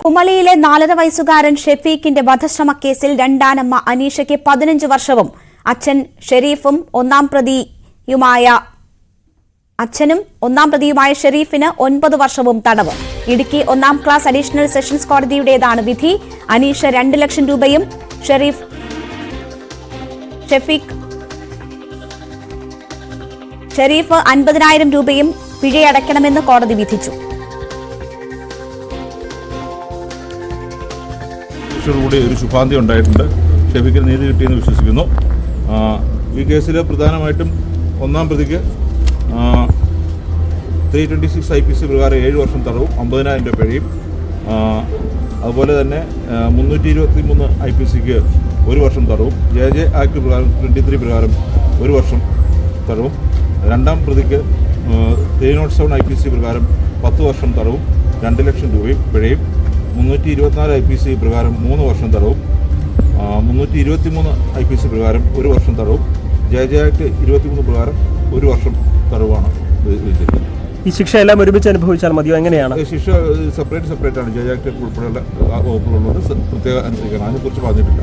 കുമളിയിലെ 4.5 വയസ്സുകാരൻ ഷെഫീഖിന്റെ വധശ്രമ കേസിൽ രണ്ടാനമ്മ അനീഷയ്ക്ക് 15 വർഷവും അച്ഛനും ഒന്നാം പ്രതിയുമായ ഷെരീഫിന് 9 വർഷവും തടവ്. ഇടുക്കി 1-ാം ക്ലാസ് അഡീഷണൽ സെഷൻസ് കോടതിയുടേതാണ് വിധി. അനീഷ 2 ലക്ഷം രൂപയും ഷെരീഫ് 50,000 രൂപയും പിഴയടയ്ക്കണമെന്ന് കോടതി വിധിച്ചു. കൂടി ഒരു ശുഭാന്തി ഉണ്ടായിട്ടുണ്ട്. ഷെഫീഖിന് നീതി കിട്ടിയെന്ന് വിശ്വസിക്കുന്നു. ഈ കേസിൽ പ്രധാനമായിട്ടും 1-ാം പ്രതിക്ക് 326 IPC പ്രകാരം 7 വർഷം തടവും 50,000 രൂപ പിഴയും, അതുപോലെ തന്നെ 323 IPCക്ക് 1 വർഷം തടവും, JJ ആക്ട് പ്രകാരം 23 പ്രകാരം 1 വർഷം തടവും, 2-ാം പ്രതിക്ക് 307 IPC പ്രകാരം 10 വർഷം തടവും 2 ലക്ഷം രൂപയും പിഴയും, 324 IPC പ്രകാരം 3 വർഷം തടവും, 323 IPC പ്രകാരം 1 വർഷം തടവും, JJ ആക്ട് 23 പ്രകാരം 1 വർഷം തടവുമാണ് വിധിച്ചിരിക്കുന്നത്. ഈ ശിക്ഷ എല്ലാം ഒരുമിച്ച് അനുഭവിച്ചാൽ മതിയോ? എങ്ങനെയാണ് ശിക്ഷ? സെപ്പറേറ്റ് ആണ്. JJ ആക്ട് ഉൾപ്പെടെയുള്ള വകുപ്പുകളുള്ളത് പ്രത്യേകം അനുസരിക്കണം. അതിനെക്കുറിച്ച് പറഞ്ഞിട്ടില്ല.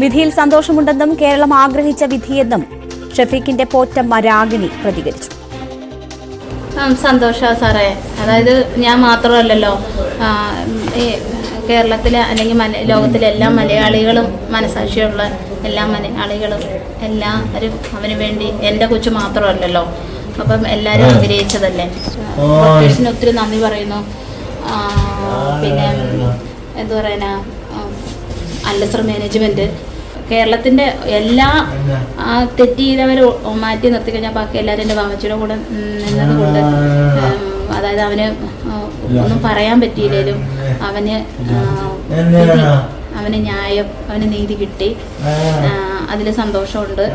വിധിയിൽ സന്തോഷമുണ്ടെന്നും കേരളം ആഗ്രഹിച്ച വിധിയെന്നും ഷെഫീഖിന്റെ പോറ്റമ്മ രാഗിണി പ്രതികരിച്ചു. സന്തോഷമാണ് സാറേ. അതായത് ഞാൻ മാത്രമല്ലല്ലോ, കേരളത്തിലെ അല്ലെങ്കിൽ ലോകത്തിലെ എല്ലാ മലയാളികളും, മനസാക്ഷിയുള്ള എല്ലാ മലയാളികളും എല്ലാവരും അവന് വേണ്ടി, എൻ്റെ കൊച്ചു മാത്രമല്ലല്ലോ, അപ്പം എല്ലാവരും ആഗ്രഹിച്ചതല്ലേ. പ്രൊഫഷന് ഒത്തിരി നന്ദി പറയുന്നു. പിന്നെ എന്താ പറയുക, അല്ലസർ മാനേജ്മെൻറ്റ്, കേരളത്തിൻ്റെ എല്ലാ തെറ്റ് ചെയ്തവർ മാറ്റി നിർത്തിക്കഴിഞ്ഞാൽ ബാക്കി എല്ലാവരും എൻ്റെ വാവച്ചിയുടെ കൂടെ നിന്നത് കൊണ്ട്, അതായത് അവന് ഒന്നും പറയാൻ പറ്റിയില്ലേലും അവന് ന്യായം, അവന് നീതി കിട്ടി. അതിൽ സന്തോഷമുണ്ട്.